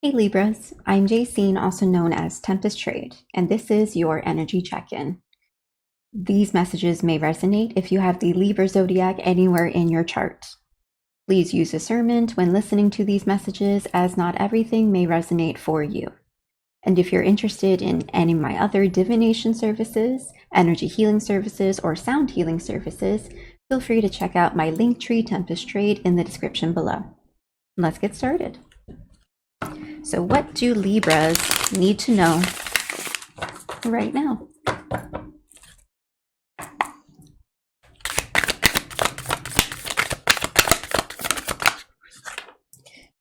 Hey Libras, I'm Jacine, also known as Tempest Trade, and this is your energy check-in. These messages may resonate if you have the Libra Zodiac anywhere in your chart. Please use discernment when listening to these messages, as not everything may resonate for you. And if you're interested in any of my other divination services, energy healing services, or sound healing services, feel free to check out my Linktree Tempest Trade in the description below. Let's get started. So what do Libras need to know right now?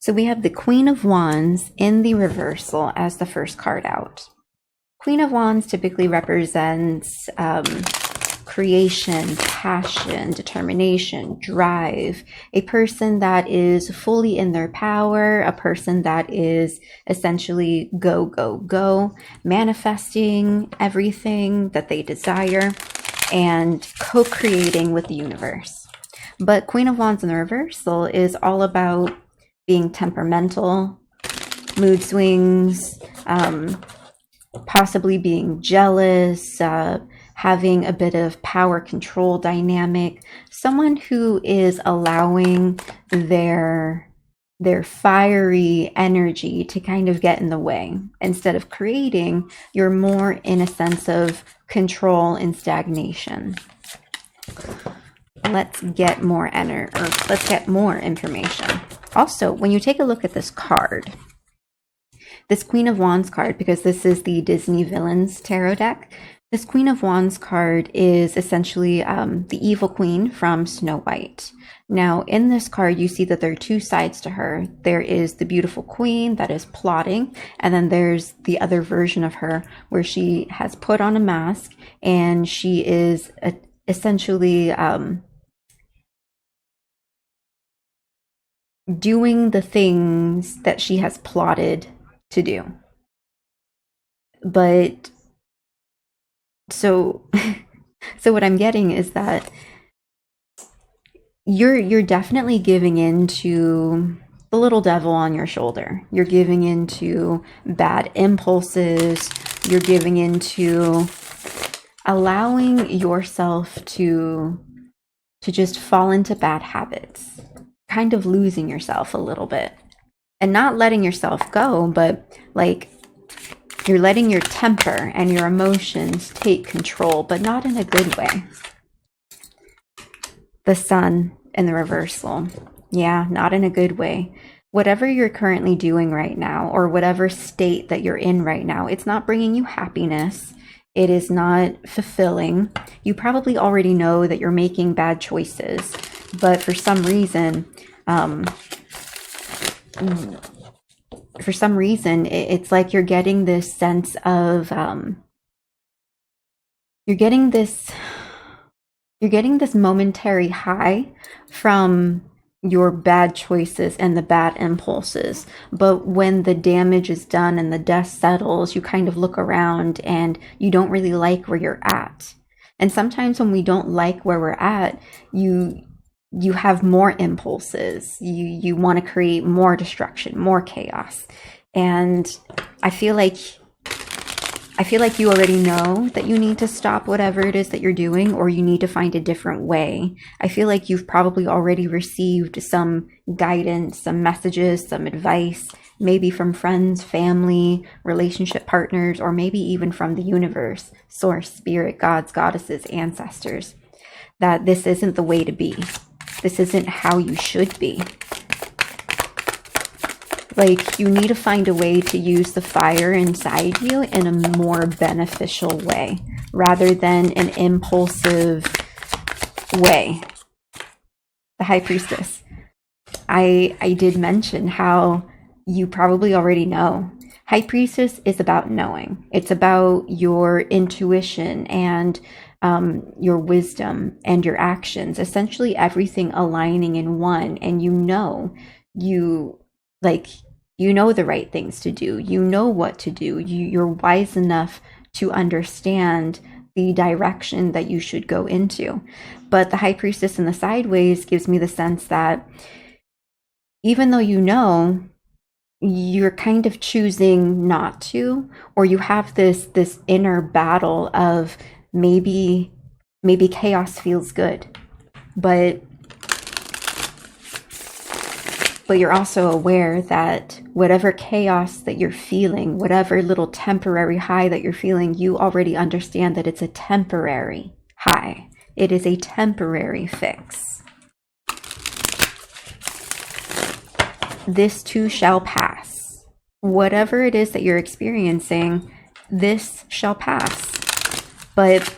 So we have the Queen of Wands in the reversal as the first card out. Queen of Wands typically represents creation, passion, determination, drive, a person that is fully in their power, a person that is essentially go, go, go, manifesting everything that they desire and co-creating with the universe. But Queen of Wands in the reversal is all about being temperamental, mood swings, possibly being jealous, having a bit of power control dynamic, someone who is allowing their fiery energy to kind of get in the way. Instead of creating, you're more in a sense of control and stagnation. Let's get more let's get more information. Also, when you take a look at this card, this Queen of Wands card, because this is the Disney Villains Tarot deck, this Queen of Wands card is essentially the evil queen from Snow White. Now, in this card, you see that there are two sides to her. There is the beautiful queen that is plotting, and then there's the other version of her where she has put on a mask and she is essentially doing the things that she has plotted to do. But so what I'm getting is that you're definitely giving in to the little devil on your shoulder. You're giving into bad impulses. You're giving into allowing yourself to just fall into bad habits, kind of losing yourself a little bit and not letting yourself go, but like you're letting your temper and your emotions take control, but not in a good way. The Sun in the reversal. Yeah, not in a good way. Whatever you're currently doing right now, or whatever state that you're in right now, it's not bringing you happiness. It is not fulfilling. You probably already know that you're making bad choices, but for some reason, it's like you're getting this sense of you're getting this momentary high from your bad choices and the bad impulses. But when the damage is done and the dust settles, you kind of look around and you don't really like where you're at. And sometimes when we don't like where we're at, you have more impulses. You want to create more destruction, more chaos. And I feel like you already know that you need to stop whatever it is that you're doing, or you need to find a different way. I feel like you've probably already received some guidance, some messages, some advice, maybe from friends, family, relationship partners, or maybe even from the universe, source, spirit, gods, goddesses, ancestors, that this isn't the way to be. This isn't how you should be. Like, you need to find a way to use the fire inside you in a more beneficial way, rather than an impulsive way. The High Priestess. I did mention how you probably already know. High Priestess is about knowing. It's about your intuition and your wisdom and your actions, essentially everything aligning in one. And you know the right things to do. You know what to do. You're wise enough to understand the direction that you should go into. But the High Priestess in the sideways gives me the sense that even though you know, you're kind of choosing not to, or you have this inner battle of maybe chaos feels good, but you're also aware that whatever chaos that you're feeling, whatever little temporary high that you're feeling, you already understand that it's a temporary high. It is a temporary fix. This too shall pass. Whatever it is that you're experiencing, this shall pass. But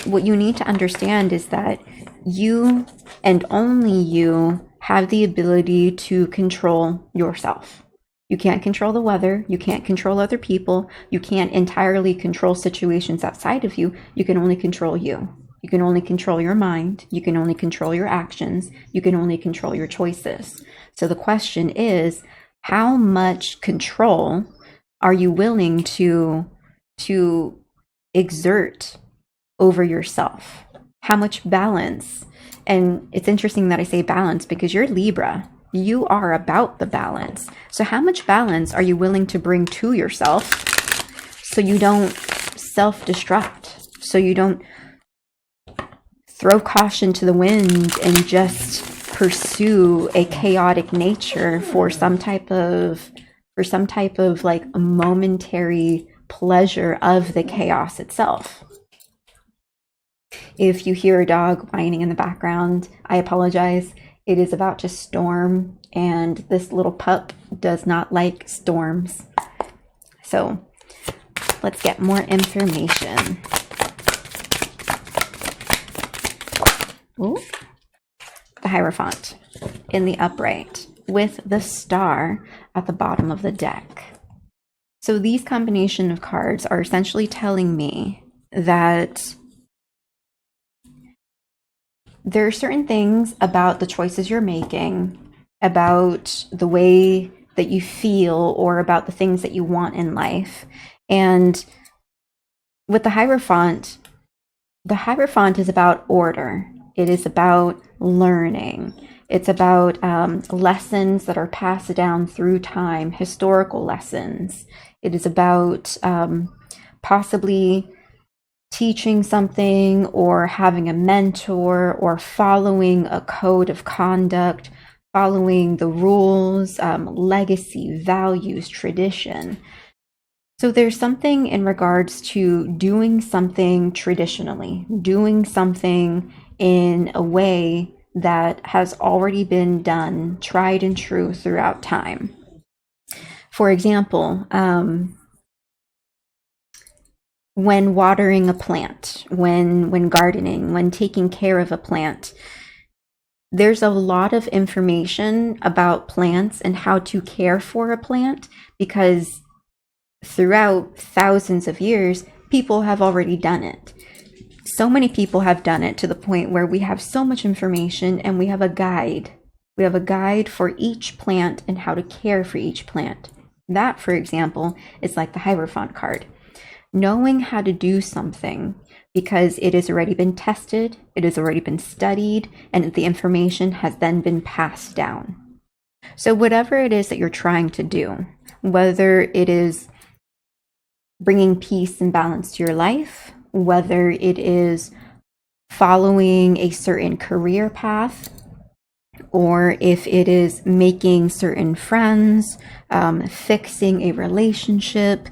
what you need to understand is that you and only you have the ability to control yourself. You can't control the weather. You can't control other people. You can't entirely control situations outside of you. You can only control you. You can only control your mind. You can only control your actions. You can only control your choices. So the question is, how much control are you willing to exert over yourself? How much balance? And it's interesting that I say balance because you're Libra. You are about the balance. So how much balance are you willing to bring to yourself so you don't self-destruct, so you don't throw caution to the wind and just pursue a chaotic nature for some type of like a momentary pleasure of the chaos itself? If you hear a dog whining in the background, I apologize. It is about to storm, and this little pup does not like storms. So let's get more information. Ooh. The Hierophant in the upright with the star at the bottom of the deck. So these combination of cards are essentially telling me that there are certain things about the choices you're making, about the way that you feel, or about the things that you want in life. And with the Hierophant is about order. It is about learning. It's about lessons that are passed down through time, historical lessons. It is about possibly teaching something, or having a mentor, or following a code of conduct, following the rules, legacy, values, tradition. So there's something in regards to doing something traditionally, doing something in a way that has already been done, tried and true throughout time. For example, when watering a plant, when gardening, when taking care of a plant, there's a lot of information about plants and how to care for a plant, because throughout thousands of years, people have already done it. So many people have done it to the point where we have so much information, and we have a guide. We have a guide for each plant and how to care for each plant. That, for example, is like the Hierophant card. Knowing how to do something because it has already been tested, it has already been studied, and the information has then been passed down. So whatever it is that you're trying to do, whether it is bringing peace and balance to your life, whether it is following a certain career path, or if it is making certain friends, fixing a relationship,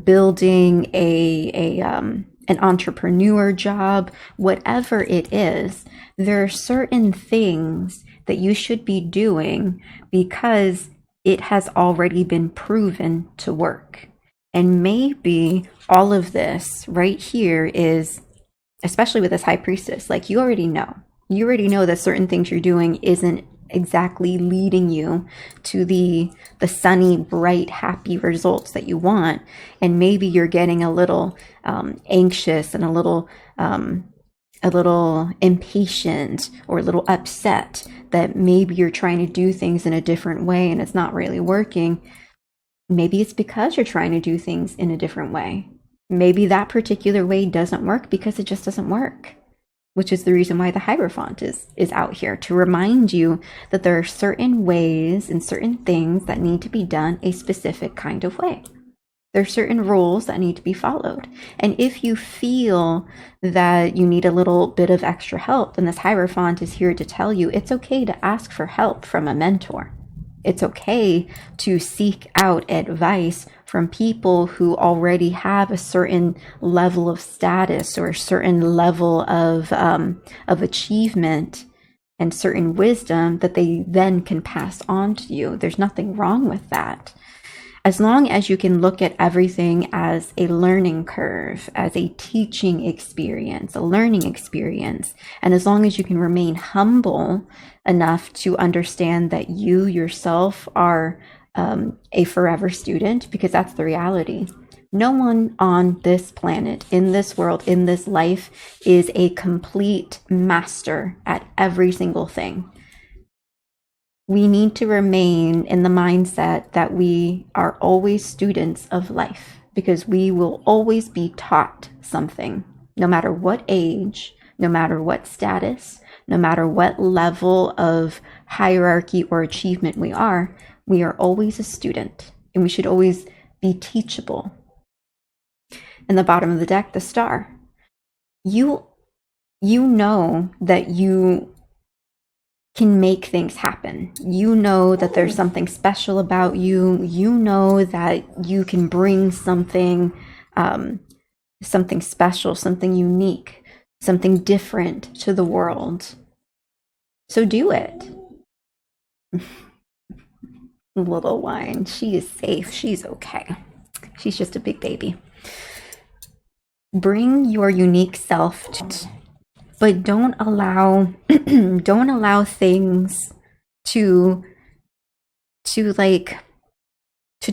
building an entrepreneur job, whatever it is, there are certain things that you should be doing because it has already been proven to work. And maybe all of this right here is, especially with this High Priestess, like you already know that certain things you're doing isn't exactly leading you to the sunny, bright, happy results that you want. And maybe you're getting a little anxious and a little impatient or a little upset that maybe you're trying to do things in a different way and it's not really working. Maybe it's because you're trying to do things in a different way. Maybe that particular way doesn't work because it just doesn't work. which is the reason why the Hierophant is out here, to remind you that there are certain ways and certain things that need to be done a specific kind of way. There are certain rules that need to be followed. And if you feel that you need a little bit of extra help, then this Hierophant is here to tell you it's okay to ask for help from a mentor. It's okay to seek out advice from people who already have a certain level of status or a certain level of achievement and certain wisdom that they then can pass on to you. There's nothing wrong with that. As long as you can look at everything as a learning curve, as a teaching experience, a learning experience, and as long as you can remain humble enough to understand that you yourself are a forever student, because that's the reality. No one on this planet, in this world, in this life, is a complete master at every single thing. We need to remain in the mindset that we are always students of life, because we will always be taught something, no matter what age, no matter what status, no matter what level of hierarchy or achievement we are always a student, and we should always be teachable. In the bottom of the deck, the Star. You know that you can make things happen. You know that there's something special about you. You know that you can bring something special, something unique, something different to the world. So do it. Little wine. She is safe. She's okay. She's just a big baby. Bring your unique self to it. But don't allow things to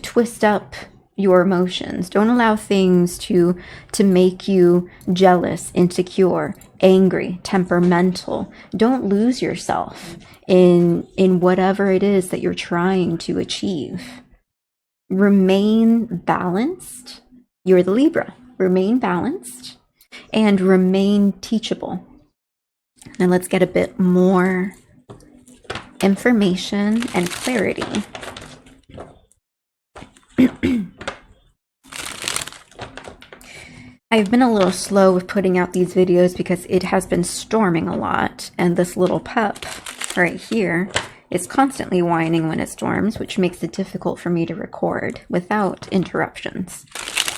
twist up your emotions. Don't allow things to make you jealous, insecure, angry, temperamental. Don't lose yourself in whatever it is that you're trying to achieve. Remain balanced. You're the Libra. Remain balanced and remain teachable. Now let's get a bit more information and clarity. I've been a little slow with putting out these videos because it has been storming a lot, and this little pup right here is constantly whining when it storms, which makes it difficult for me to record without interruptions.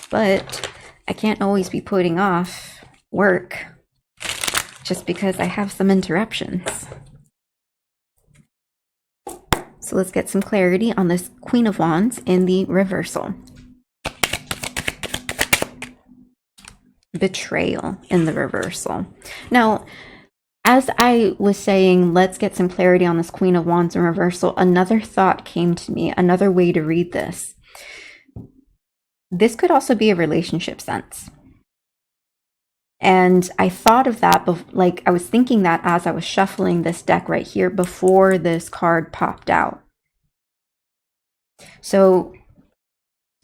But I can't always be putting off work just because I have some interruptions. So let's get some clarity on this Queen of Wands in the reversal. Betrayal in the reversal. Now, as I was saying, let's get some clarity on this Queen of Wands in reversal, another thought came to me, another way to read this. This could also be a relationship sense. And I thought of that, like I was thinking that as I was shuffling this deck right here before this card popped out. So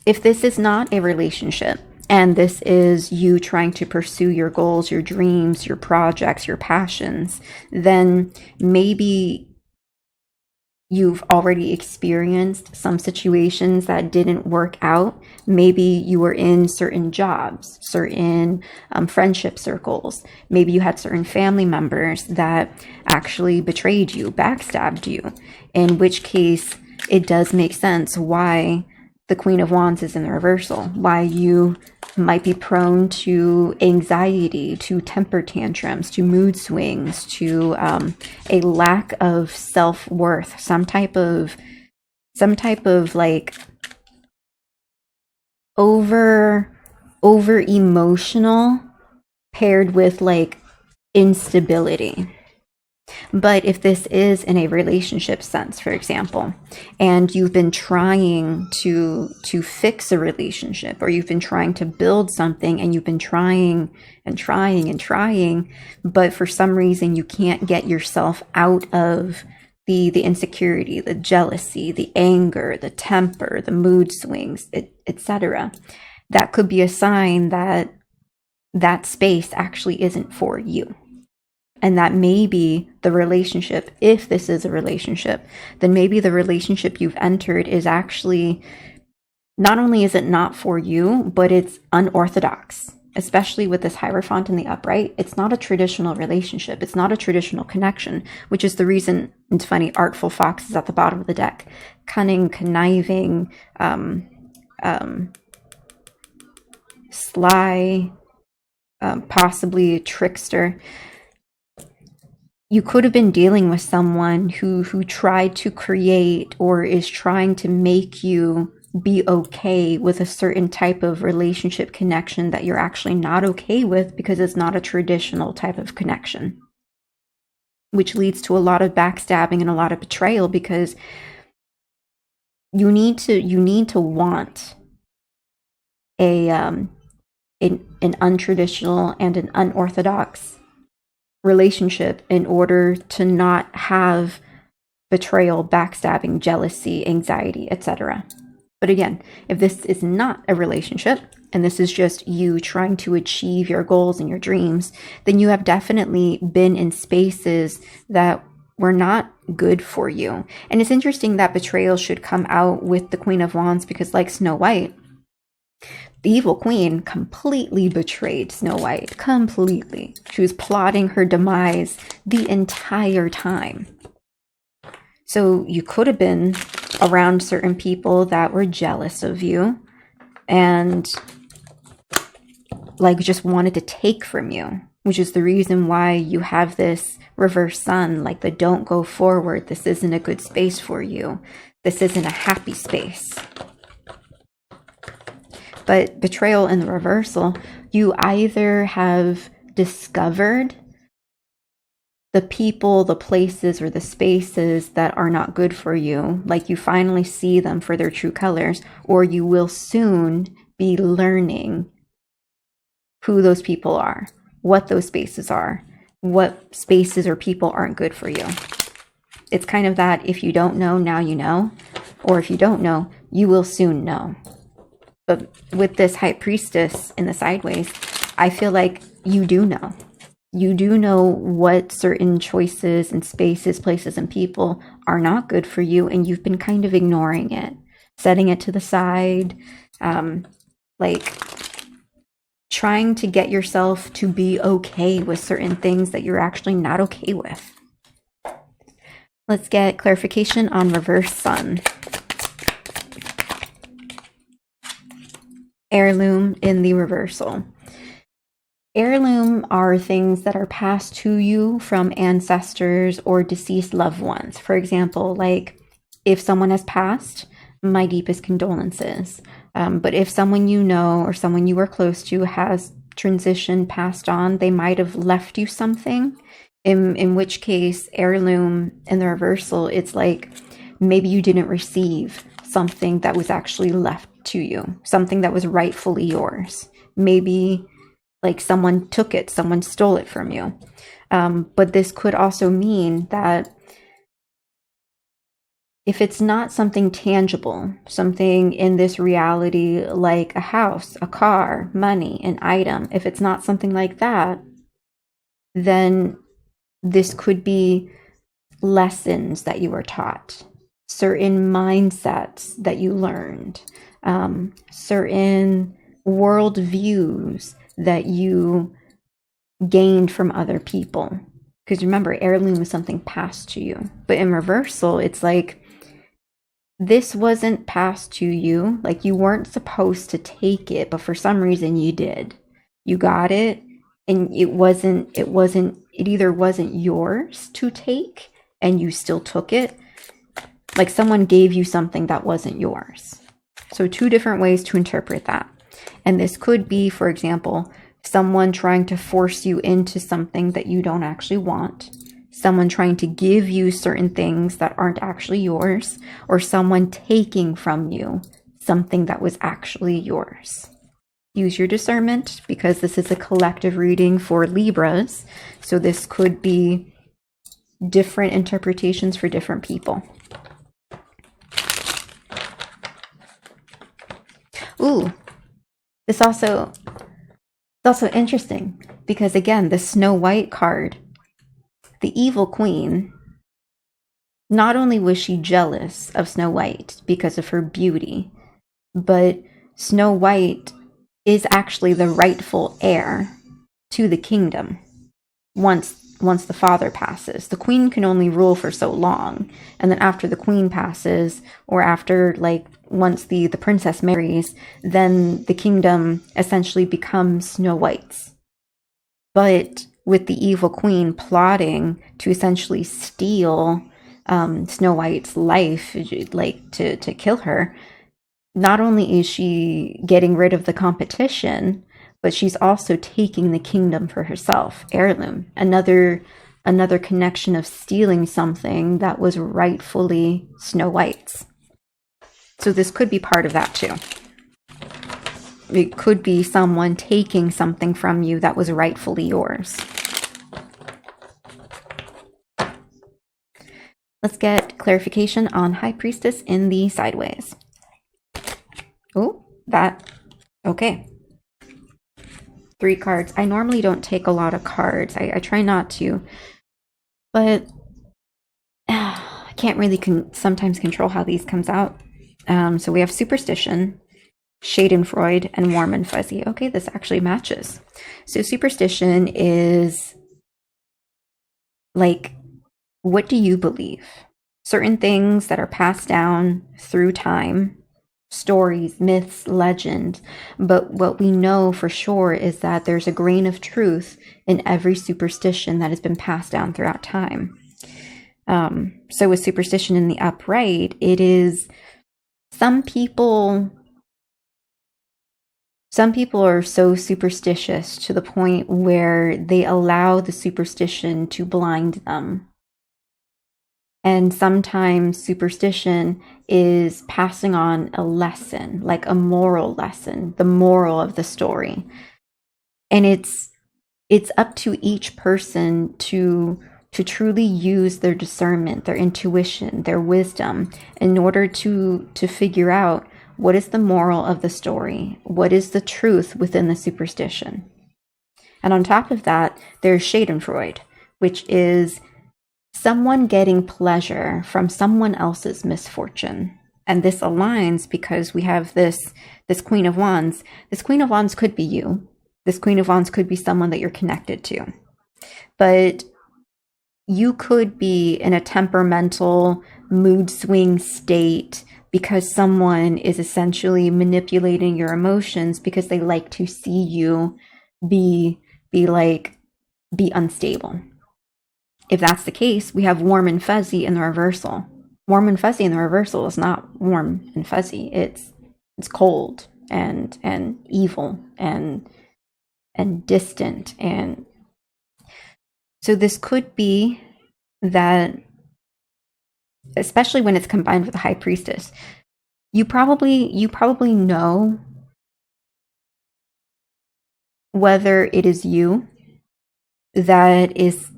if this is not a relationship, and this is you trying to pursue your goals, your dreams, your projects, your passions, then maybe you've already experienced some situations that didn't work out. Maybe you were in certain jobs, certain friendship circles. Maybe you had certain family members that actually betrayed you, backstabbed you, in which case it does make sense why the Queen of Wands is in the reversal, why you might be prone to anxiety, to temper tantrums, to mood swings, to a lack of self-worth, some type of like over emotional paired with like instability. But if this is in a relationship sense, for example, and you've been trying to fix a relationship, or you've been trying to build something, and you've been trying and trying, but for some reason you can't get yourself out of the insecurity, the jealousy, the anger, the temper, the mood swings, etc. That could be a sign that that space actually isn't for you. And that maybe the relationship, if this is a relationship, then maybe the relationship you've entered is actually, not only is it not for you, but it's unorthodox. Especially with this Hierophant in the upright, it's not a traditional relationship. It's not a traditional connection, which is the reason, it's funny, Artful Fox is at the bottom of the deck. Cunning, conniving, sly, possibly a trickster. You could have been dealing with someone who tried to create or is trying to make you be okay with a certain type of relationship connection that you're actually not okay with because it's not a traditional type of connection, which leads to a lot of backstabbing and a lot of betrayal, because you need to want an untraditional and an unorthodox relationship in order to not have betrayal, backstabbing, jealousy, anxiety, etc. But again, if this is not a relationship and this is just you trying to achieve your goals and your dreams, then you have definitely been in spaces that were not good for you. And it's interesting that betrayal should come out with the Queen of Wands, because like Snow White, the evil queen completely betrayed Snow White. Completely. She was plotting her demise the entire time. So you could have been around certain people that were jealous of you and like just wanted to take from you, which is the reason why you have this reverse sun, like the don't go forward. This isn't a good space for you. This isn't a happy space. But betrayal in the reversal, you either have discovered the people, the places, or the spaces that are not good for you, like you finally see them for their true colors, or you will soon be learning who those people are, what those spaces are, what spaces or people aren't good for you. It's kind of that if you don't know, now you know, or if you don't know, you will soon know. But with this High Priestess in the sideways, I feel like you do know. You do know what certain choices and spaces, places, and people are not good for you, and you've been kind of ignoring it, setting it to the side, like trying to get yourself to be okay with certain things that you're actually not okay with. Let's get clarification on reverse sun. Heirloom in the reversal. Heirloom are things that are passed to you from ancestors or deceased loved ones. For example, like if someone has passed, my deepest condolences. But if someone you know or someone you are close to has transitioned, passed on, they might have left you something. In which case, heirloom in the reversal, it's like maybe you didn't receive something that was actually left to you, something that was rightfully yours. Maybe like someone took it, someone stole it from you. But this could also mean that if it's not something tangible, something in this reality like a house, a car, money, an item, if it's not something like that, then this could be lessons that you were taught, certain mindsets that you learned, certain worldviews that you gained from other people. Because remember, heirloom is something passed to you. But in reversal, it's like this wasn't passed to you. Like you weren't supposed to take it, but for some reason you did. You got it, and it either wasn't yours to take and you still took it. Like someone gave you something that wasn't yours. So two different ways to interpret that. And this could be, for example, someone trying to force you into something that you don't actually want, someone trying to give you certain things that aren't actually yours, or someone taking from you something that was actually yours. Use your discernment, because this is a collective reading for Libras, so this could be different interpretations for different people. Ooh, it's also interesting because again, the Snow White card the evil queen, not only was she jealous of Snow White because of her beauty, but Snow White is actually the rightful heir to the kingdom once the father passes. The queen can only rule for so long, and then after the queen passes, or after, like, once the princess marries, then the kingdom essentially becomes Snow White's. But with the evil queen plotting to essentially steal Snow White's life, like to kill her, not only is she getting rid of the competition, but she's also taking the kingdom for herself. Heirloom, another connection of stealing something that was rightfully Snow White's. So this could be part of that too. It could be someone taking something from you that was rightfully yours. Let's get clarification on High Priestess in the sideways. Oh, okay. 3 cards. I normally don't take a lot of cards. I try not to, but I can't really sometimes control how these comes out. So we have Superstition, Schadenfreude, and Warm and Fuzzy. Okay, this actually matches. So Superstition is like, what do you believe? Certain things that are passed down through time, stories, myths, legends. But what we know for sure is that there's a grain of truth in every superstition that has been passed down throughout time. So with Superstition in the upright, it is some people are so superstitious to the point where they allow the superstition to blind them. And sometimes superstition is passing on a lesson, like a moral lesson, the moral of the story. And it's up to each person to truly use their discernment, their intuition, their wisdom in order to figure out what is the moral of the story, what is the truth within the superstition. And on top of that, there's Schadenfreude, which is someone getting pleasure from someone else's misfortune. And this aligns because we have this Queen of Wands. This Queen of Wands could be you. This Queen of Wands could be someone that you're connected to. But you could be in a temperamental mood swing state because someone is essentially manipulating your emotions because they like to see you be unstable. If that's the case, we have Warm and Fuzzy in the reversal. Warm and Fuzzy in the reversal is not warm and fuzzy. It's cold and evil and distant. And so this could be that, especially when it's combined with the High Priestess, you probably know whether it is you that is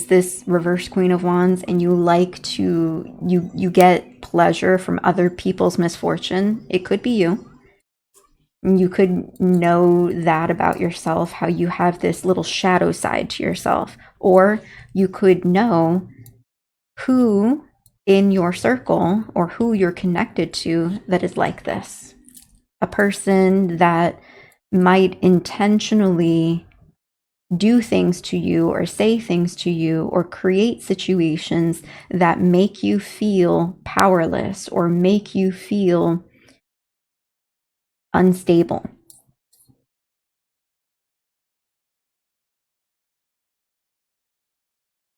this reverse Queen of Wands, and you like to you get pleasure from other people's misfortune. It could be you. You could know that about yourself, how you have this little shadow side to yourself. Or you could know who in your circle or who you're connected to that is like this. A person that might intentionally do things to you or say things to you or create situations that make you feel powerless or make you feel unstable.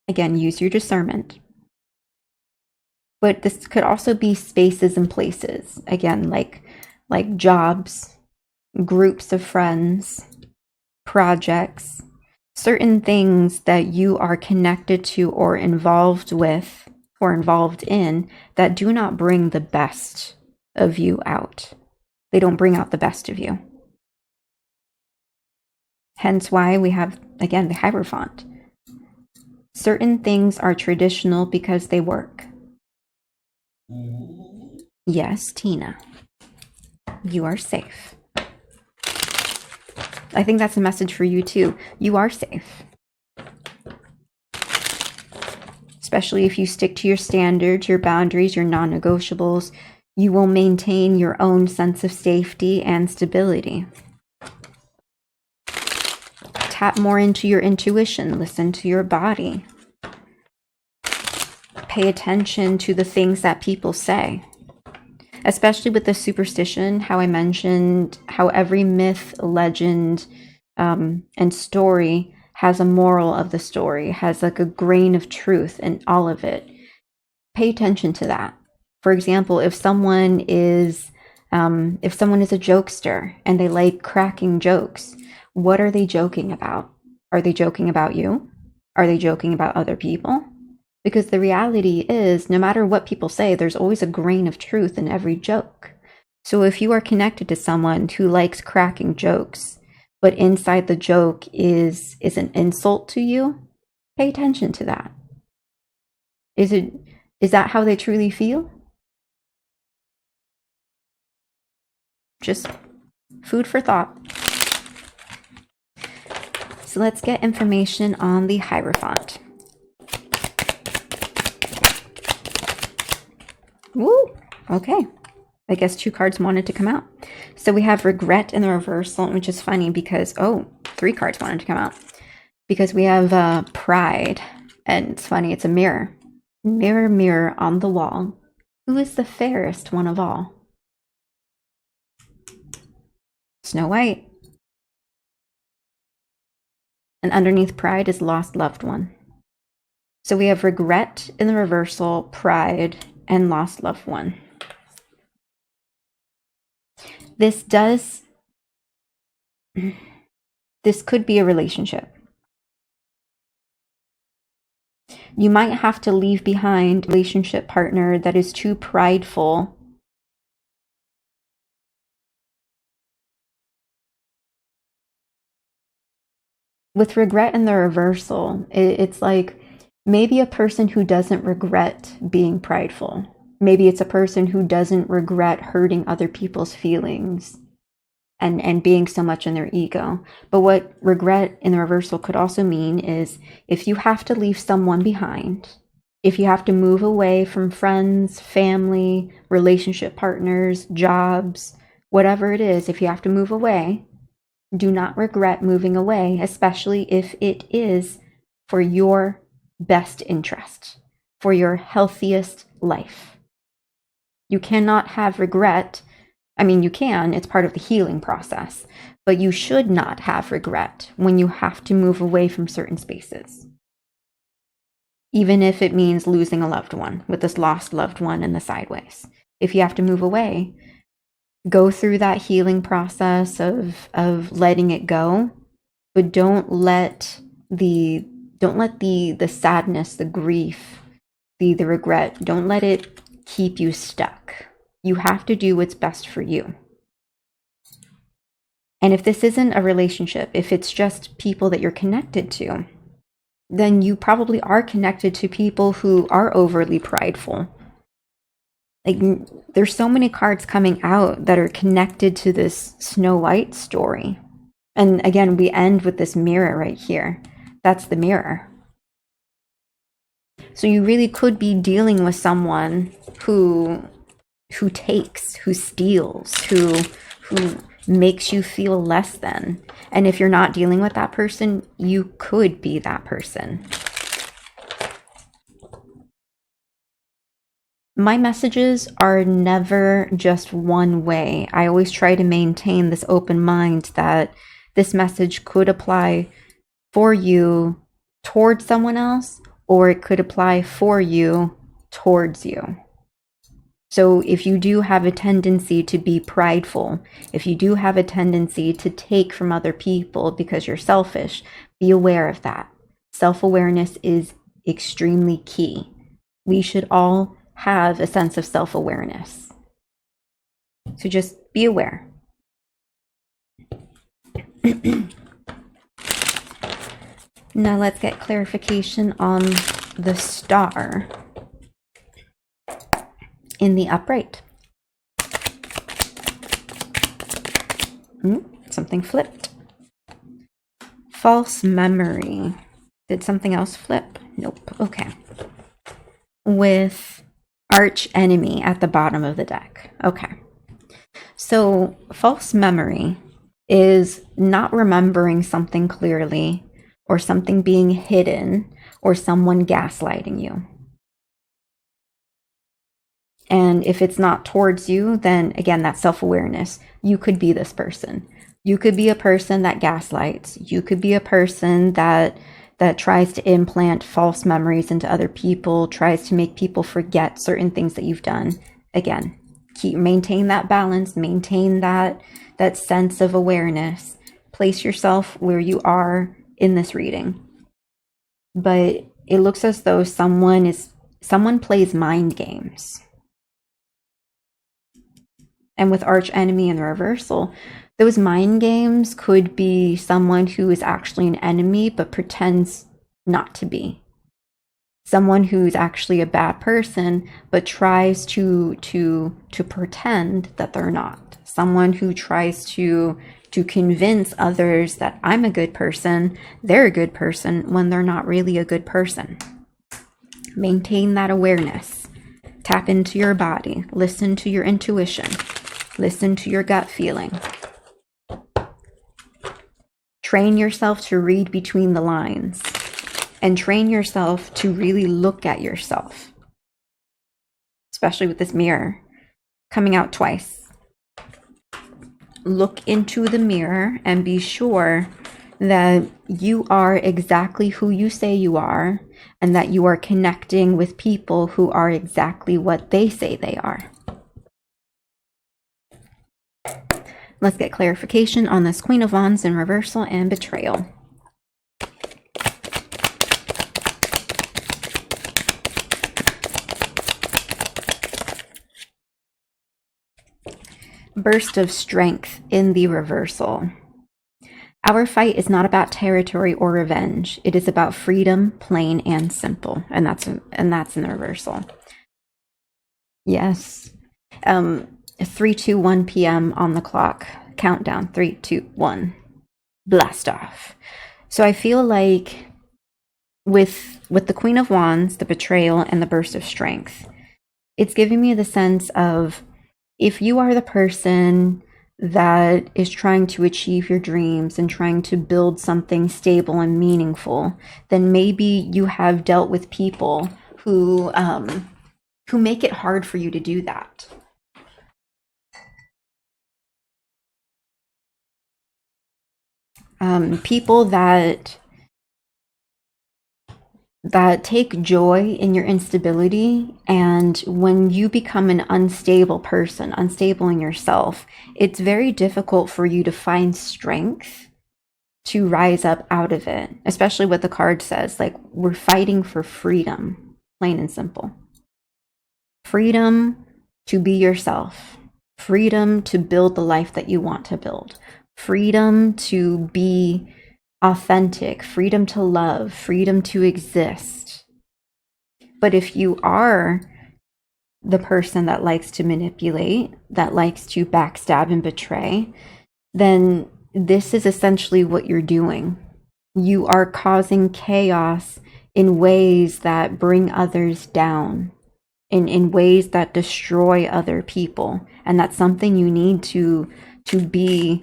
Again, use your discernment. But this could also be spaces and places. Again, like jobs, groups of friends, projects, certain things that you are connected to or involved with or involved in that do not bring the best of you out. They don't bring out the best of you. Hence why we have, again, the Hierophant. Certain things are traditional because they work. Yes, Tina, you are safe. I think that's a message for you too. You are safe. especially if you stick to your standards, your boundaries, your non-negotiables, you will maintain your own sense of safety and stability. Tap more into your intuition, listen to your body. Pay attention to the things that people say. Especially with the superstition, how I mentioned how every myth, legend, and story has a moral of the story, has like a grain of truth in all of it. Pay attention to that. For example, if someone is a jokester and they like cracking jokes, what are they joking about? Are they joking about you? Are they joking about other people? Because the reality is, no matter what people say, there's always a grain of truth in every joke. So if you are connected to someone who likes cracking jokes, but inside the joke is an insult to you, pay attention to that. Is that how they truly feel? Just food for thought. So let's get information on the Hierophant. Woo! Okay. I guess 2 cards wanted to come out. So we have Regret in the reversal, which is funny because, 3 cards wanted to come out. Because we have Pride, and it's funny, it's a mirror. Mirror, mirror on the wall. Who is the fairest one of all? Snow White. And underneath Pride is Lost Loved One. So we have Regret in the reversal, Pride, and Lost Loved One. This could be a relationship. You might have to leave behind a relationship partner that is too prideful. With Regret in the reversal, it's like maybe a person who doesn't regret being prideful. Maybe it's a person who doesn't regret hurting other people's feelings and being so much in their ego. But what regret in the reversal could also mean is if you have to leave someone behind, if you have to move away from friends, family, relationship partners, jobs, whatever it is, if you have to move away, do not regret moving away, especially if it is for your best interest, for your healthiest life. You cannot have regret. I mean, you can, it's part of the healing process, but you should not have regret when you have to move away from certain spaces. Even if it means losing a loved one, with this lost loved one in the sideways. If you have to move away, go through that healing process of letting it go, but don't let the sadness, the grief, the regret, don't let it keep you stuck. You have to do what's best for you. And if this isn't a relationship, if it's just people that you're connected to, then you probably are connected to people who are overly prideful. Like, there's so many cards coming out that are connected to this Snow White story. And again, we end with this mirror right here. That's the mirror. So you really could be dealing with someone who takes, who steals, who makes you feel less than. And if you're not dealing with that person, you could be that person. My messages are never just one way. I always try to maintain this open mind that this message could apply for you towards someone else, or it could apply for you towards you. So if you do have a tendency to be prideful, if you do have a tendency to take from other people because you're selfish, be aware of that. Self-awareness is extremely key. We should all have a sense of self-awareness. So just be aware. Now let's get clarification on the star in the upright. Something flipped. False memory. Did something else flip? Nope. Okay. with arch enemy at the bottom of the deck. Okay. So false memory is not remembering something clearly, or something being hidden, or someone gaslighting you. And if it's not towards you, then again, that's self-awareness. You could be this person. You could be a person that gaslights. You could be a person that tries to implant false memories into other people, tries to make people forget certain things that you've done. Again, maintain that balance, maintain that sense of awareness. Place yourself where you are in this reading. But it looks as though someone plays mind games. And with arch enemy in the reversal, those mind games could be someone who is actually an enemy but pretends not to be. Someone who's actually a bad person but tries to pretend that they're not. Someone who tries to convince others that I'm a good person, they're a good person, when they're not really a good person. Maintain that awareness. Tap into your body. Listen to your intuition. Listen to your gut feeling. Train yourself to read between the lines, and train yourself to really look at yourself, especially with this mirror coming out twice. Look into the mirror and be sure that you are exactly who you say you are, and that you are connecting with people who are exactly what they say they are. Let's get clarification on this Queen of Wands in reversal and betrayal. Burst of strength in the reversal. Our fight is not about territory or revenge. It is about freedom, plain and simple. And that's in the reversal. Yes. 3:21 p.m. on the clock. Countdown. 3, 2, 1. Blast off. So I feel like with the Queen of Wands, the betrayal, and the burst of strength, it's giving me the sense of, if you are the person that is trying to achieve your dreams and trying to build something stable and meaningful, then maybe you have dealt with people who make it hard for you to do that. People that take joy in your instability, and when you become an unstable person, unstable in yourself, it's very difficult for you to find strength to rise up out of it, especially what the card says, like, we're fighting for freedom, plain and simple. Freedom to be yourself, freedom to build the life that you want to build, freedom to be authentic, freedom to love, freedom to exist. But if you are the person that likes to manipulate, that likes to backstab and betray, then this is essentially what you're doing. You are causing chaos in ways that bring others down, in ways that destroy other people. And that's something you need to be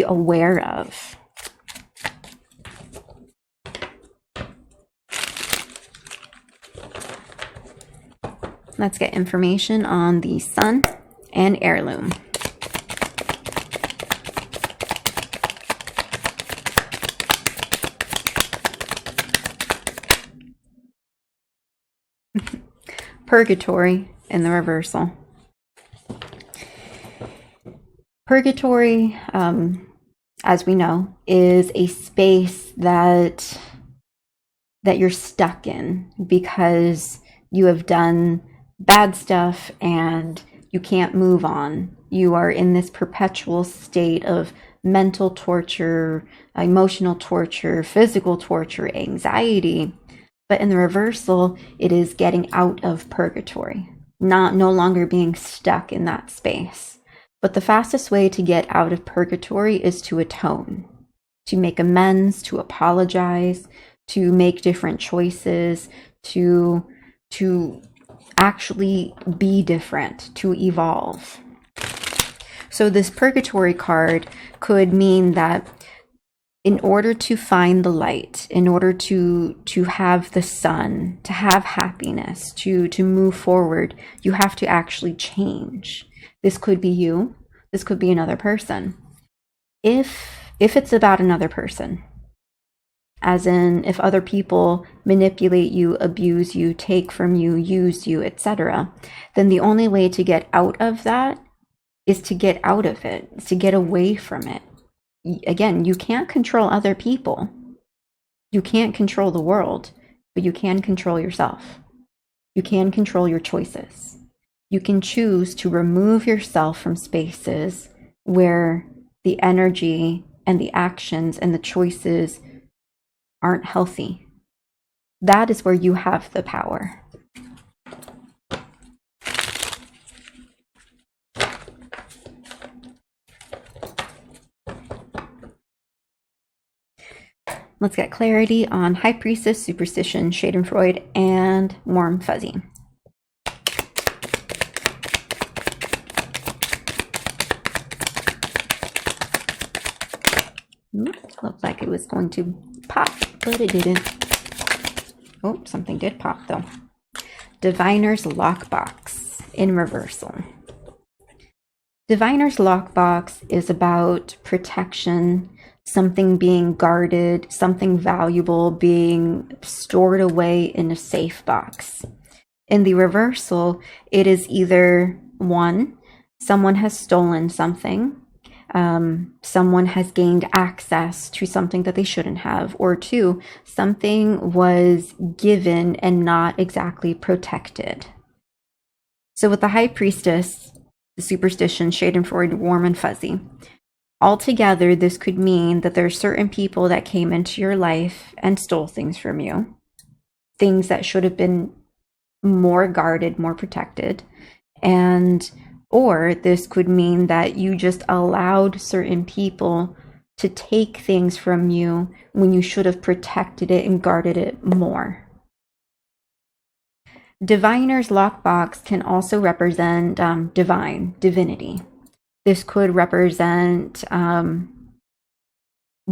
aware of. Let's get information on the Sun and heirloom. Purgatory in the reversal. Purgatory, as we know, is a space that you're stuck in because you have done bad stuff and you can't move on. You are in this perpetual state of mental torture, emotional torture, physical torture, anxiety. But in the reversal, it is getting out of purgatory, no longer being stuck in that space. But the fastest way to get out of purgatory is to atone, to make amends, to apologize, to make different choices, to to actually be different, to evolve. So this purgatory card could mean that in order to find the light, in order to have the sun, to have happiness, to move forward, you have to actually change. This could be you. This could be another person. If it's about another person, as in if other people manipulate you, abuse you, take from you, use you, etc., then the only way to get out of that is to get out of it, is to get away from it. Again, you can't control other people. You can't control the world, but you can control yourself. You can control your choices. You can choose to remove yourself from spaces where the energy and the actions and the choices aren't healthy. That is where you have the power. Let's get clarity on High Priestess, Superstition, Schadenfreude, and Warm Fuzzy. Looked like it was going to pop, but it didn't. Oh, something did pop though. Diviner's Lockbox in reversal. Diviner's Lockbox is about protection, something being guarded, something valuable being stored away in a safe box. In the reversal, it is either one, someone has stolen something, someone has gained access to something that they shouldn't have, or two, something was given and not exactly protected. So with the High Priestess, the Superstition, Schadenfreude, Warm and Fuzzy, altogether, this could mean that there are certain people that came into your life and stole things from you, things that should have been more guarded, more protected, or this could mean that you just allowed certain people to take things from you when you should have protected it and guarded it more. Diviner's Lockbox can also represent divinity. This could represent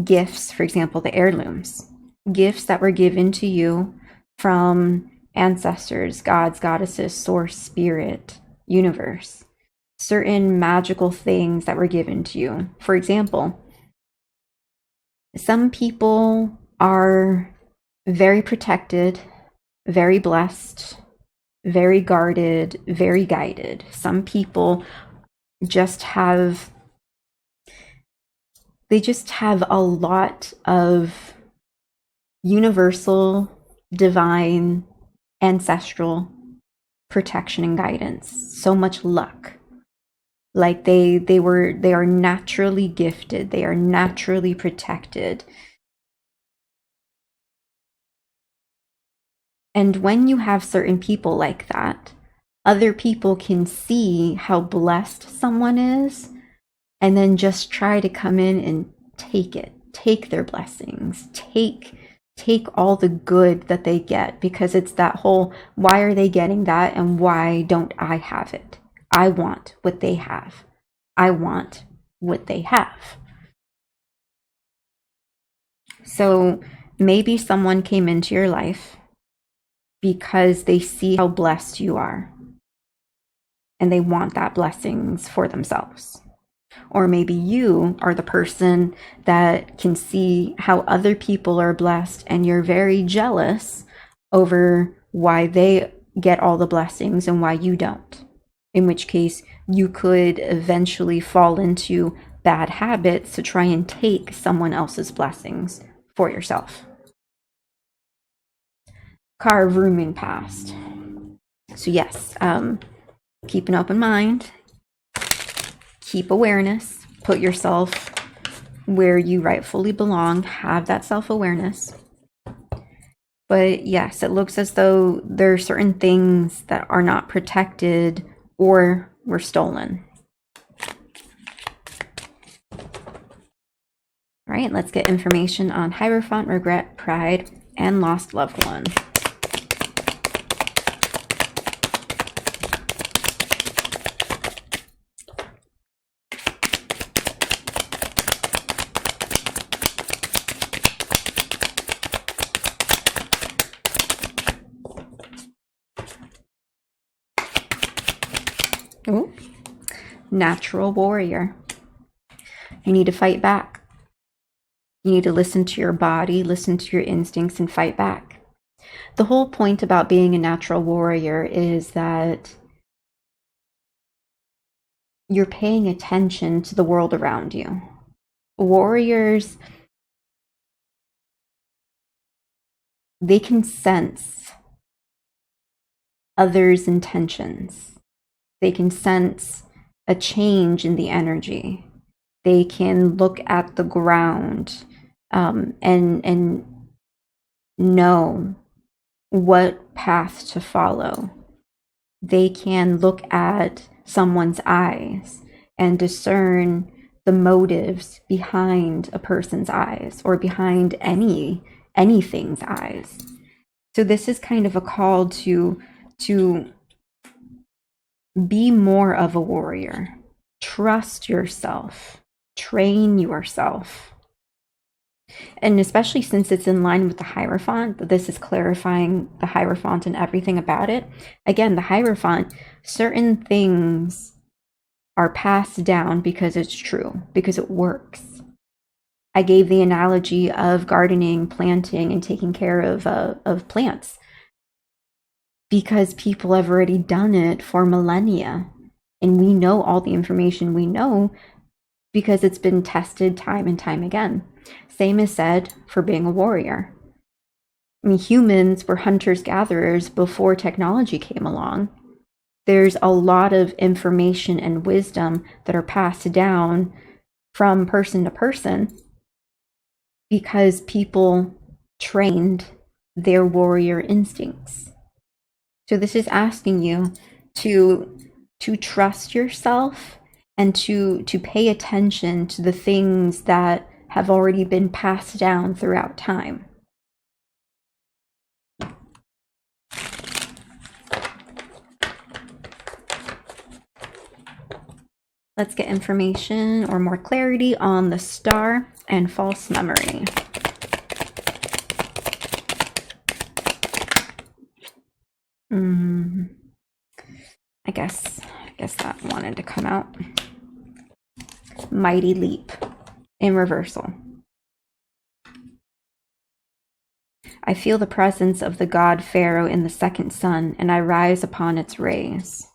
gifts, for example, the heirlooms, gifts that were given to you from ancestors, gods, goddesses, source, spirit, universe, certain magical things that were given to you. For example, some people are very protected, very blessed, very guarded, very guided. Some people just have a lot of universal, divine, ancestral protection and guidance. So much luck. Like they are naturally gifted. They are naturally protected. And when you have certain people like that, other people can see how blessed someone is and then just try to come in and take their blessings, take all the good that they get, because it's that whole, why are they getting that and why don't I have it? I want what they have. I want what they have. So maybe someone came into your life because they see how blessed you are and they want that blessings for themselves. Or maybe you are the person that can see how other people are blessed and you're very jealous over why they get all the blessings and why you don't. In which case, you could eventually fall into bad habits to try and take someone else's blessings for yourself. Card Rooming Past. So yes, keep an open mind. Keep awareness. Put yourself where you rightfully belong. Have that self-awareness. But yes, it looks as though there are certain things that are not protected or were stolen. All right, let's get information on Hierophant, Regret, Pride, and Lost Loved One. natural warrior. You need to fight back. You need to listen to your body, listen to your instincts, and fight back. The whole point about being a natural warrior is that you're paying attention to the world around you. Warriors, they can sense others' intentions. They can sense a change in the energy. They can look at the ground and know what path to follow. They can look at someone's eyes and discern the motives behind a person's eyes or behind anything's eyes. So this is kind of a call to be more of a warrior. Trust yourself. Train yourself. And especially since it's in line with the Hierophant, that this is clarifying the Hierophant and everything about it. Again, the Hierophant, certain things are passed down because it's true, because it works. I gave the analogy of gardening, planting, and taking care of plants because people have already done it for millennia. And we know all the information we know because it's been tested time and time again. Same is said for being a warrior. I mean, humans were hunters-gatherers before technology came along. There's a lot of information and wisdom that are passed down from person to person because people trained their warrior instincts. So this is asking you to trust yourself and to pay attention to the things that have already been passed down throughout time. Let's get information or more clarity on the star and false memory. I guess that wanted to come out. Mighty leap in reversal. I feel the presence of the god Pharaoh in the second sun, and I rise upon its rays.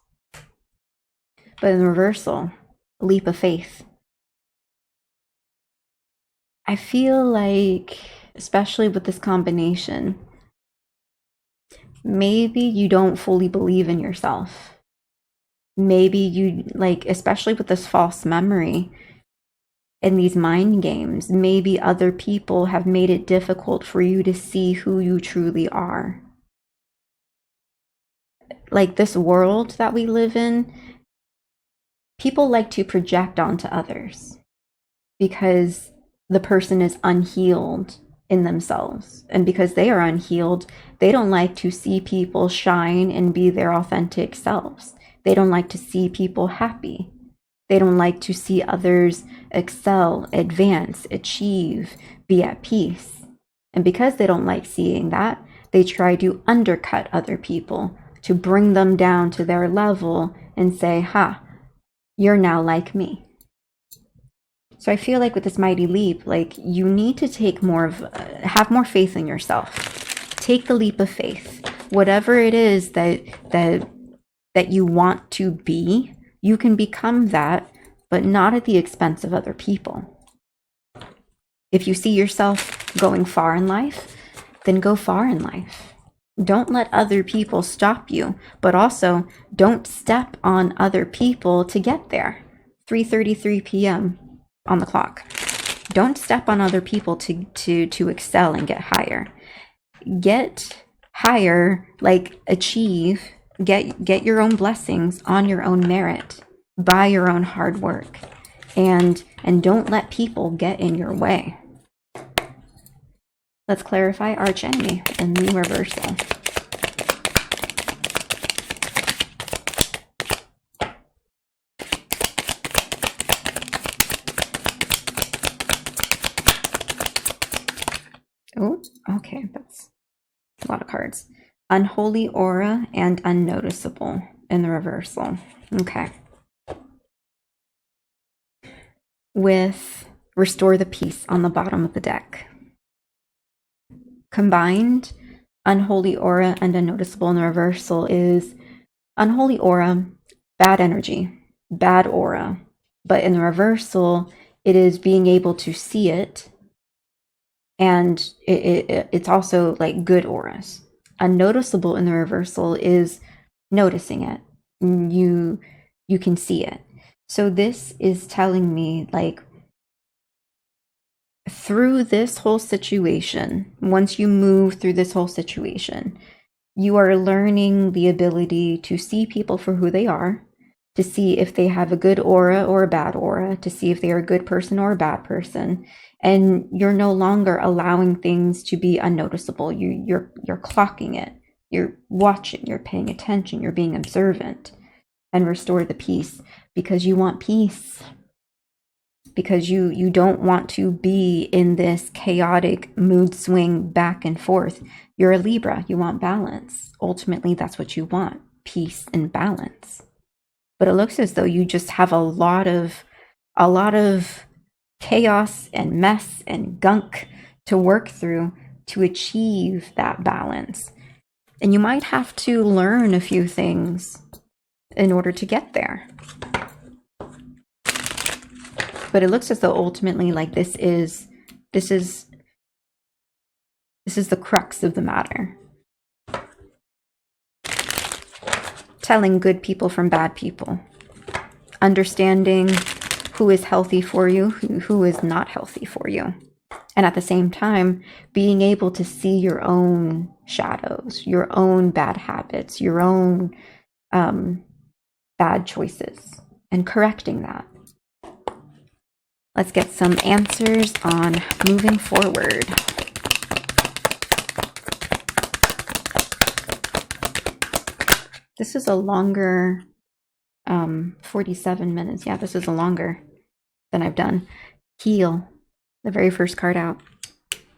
But in reversal, leap of faith. I feel like, especially with this combination, maybe you don't fully believe in yourself. Maybe you, like, especially with this false memory and these mind games, maybe other people have made it difficult for you to see who you truly are. Like this world that we live in, people like to project onto others because the person is unhealed in themselves. And because they are unhealed, they don't like to see people shine and be their authentic selves. They don't like to see people happy. They don't like to see others excel, advance, achieve, be at peace. And because they don't like seeing that, they try to undercut other people to bring them down to their level and say, ha, you're now like me. So I feel like with this mighty leap, like you need to have more faith in yourself. Take the leap of faith. Whatever it is that you want to be, you can become that, but not at the expense of other people. If you see yourself going far in life, then go far in life. Don't let other people stop you, but also don't step on other people to get there. 3:33 p.m. on the clock. Don't step on other people to excel and get higher. Get higher, like achieve, get your own blessings on your own merit, by your own hard work, and don't let people get in your way. Let's clarify arch enemy in the reversal. Oh, okay, that's a lot of cards. Unholy aura and unnoticeable in the reversal. Okay. with restore the peace on the bottom of the deck. Combined, unholy aura and unnoticeable in the reversal is unholy aura, bad energy, bad aura. But in the reversal, it is being able to see it, and it's also like good auras. Unnoticeable in the reversal is noticing it. You can see it. So this is telling me, like, through this whole situation, once you move through this whole situation, you are learning the ability to see people for who they are, to see if they have a good aura or a bad aura, to see if they are a good person or a bad person. And you're no longer allowing things to be unnoticeable. You're clocking it. You're watching, you're paying attention, you're being observant. And restore the peace, because you want peace. Because you don't want to be in this chaotic mood swing back and forth. You're a Libra, you want balance. Ultimately, that's what you want, peace and balance. But it looks as though you just have a lot of chaos and mess and gunk to work through to achieve that balance. And you might have to learn a few things in order to get there. But it looks as though ultimately, like, this is the crux of the matter. Telling good people from bad people. Understanding who is healthy for you, who is not healthy for you. And at the same time, being able to see your own shadows, your own bad habits, your own bad choices, and correcting that. Let's get some answers on moving forward. This is a longer 47 minutes. Yeah, this is a longer than I've done. Heal, the very first card out.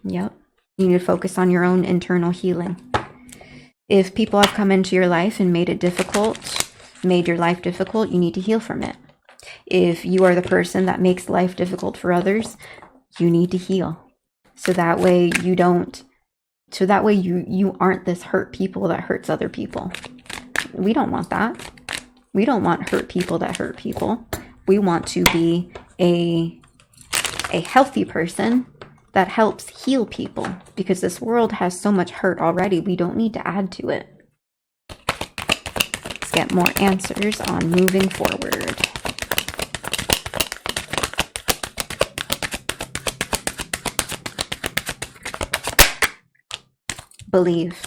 Yep. You need to focus on your own internal healing. If people have come into your life and made your life difficult, you need to heal from it. If you are the person that makes life difficult for others, you need to heal. So that way you aren't this hurt people that hurts other people. We don't want that. We don't want hurt people that hurt people. We want to be a healthy person that helps heal people, because this world has so much hurt already. We don't need to add to it. Let's get more answers on moving forward. Believe.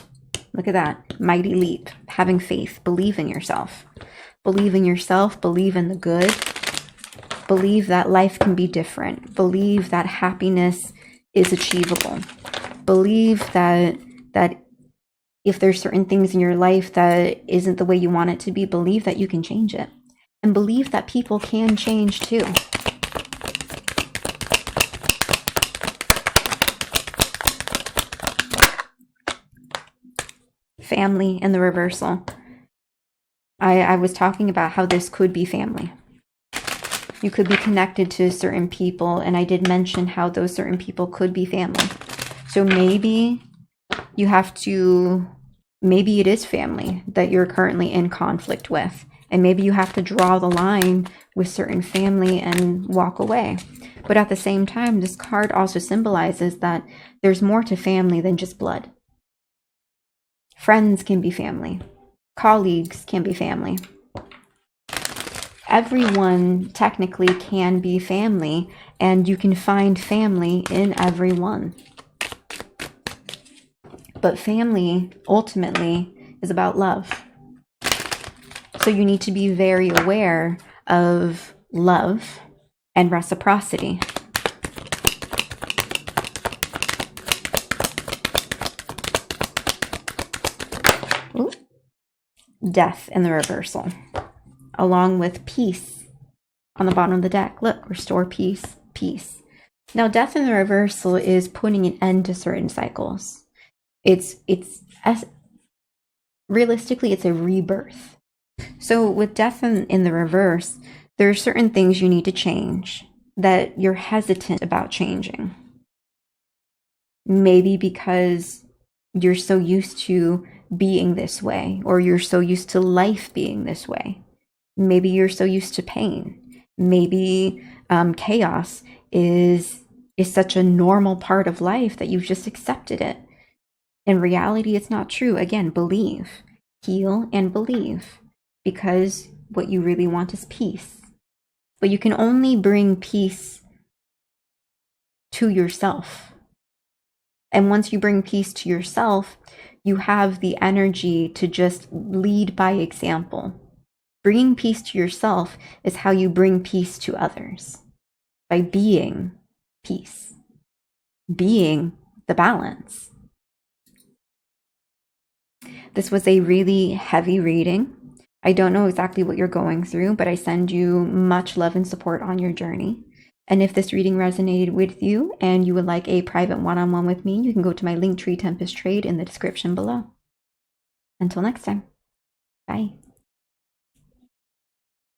Look at that. Mighty leap. Having faith. Believe in yourself. Believe in yourself. Believe in the good. Believe that life can be different. Believe that happiness is achievable. Believe that if there's certain things in your life that isn't the way you want it to be, believe that you can change it. And believe that people can change too. Family in the reversal. I was talking about how this could be family. You could be connected to certain people, and I did mention how those certain people could be family. So maybe maybe it is family that you're currently in conflict with, and maybe you have to draw the line with certain family and walk away. But at the same time, this card also symbolizes that there's more to family than just blood. Friends can be family. Colleagues can be family. Everyone technically can be family, and you can find family in everyone. But family ultimately is about love. So you need to be very aware of love and reciprocity. Ooh. Death in the reversal, along with peace on the bottom of the deck. Look, restore peace, peace. Now, death in the reversal is putting an end to certain cycles. Realistically, it's a rebirth. So with death in the reverse, there are certain things you need to change. that you're hesitant about changing. Maybe because you're so used to being this way, or you're so used to life being this way. Maybe you're so used to pain. Maybe chaos is such a normal part of life that you've just accepted it. In reality, it's not true. Again, believe, heal, and believe, because what you really want is peace. But you can only bring peace to yourself. And once you bring peace to yourself, you have the energy to just lead by example. Bringing peace to yourself is how you bring peace to others, by being peace, being the balance. This was a really heavy reading. I don't know exactly what you're going through, but I send you much love and support on your journey. And if this reading resonated with you and you would like a private one-on-one with me, you can go to my Linktree Tempest Trade in the description below. Until next time, bye.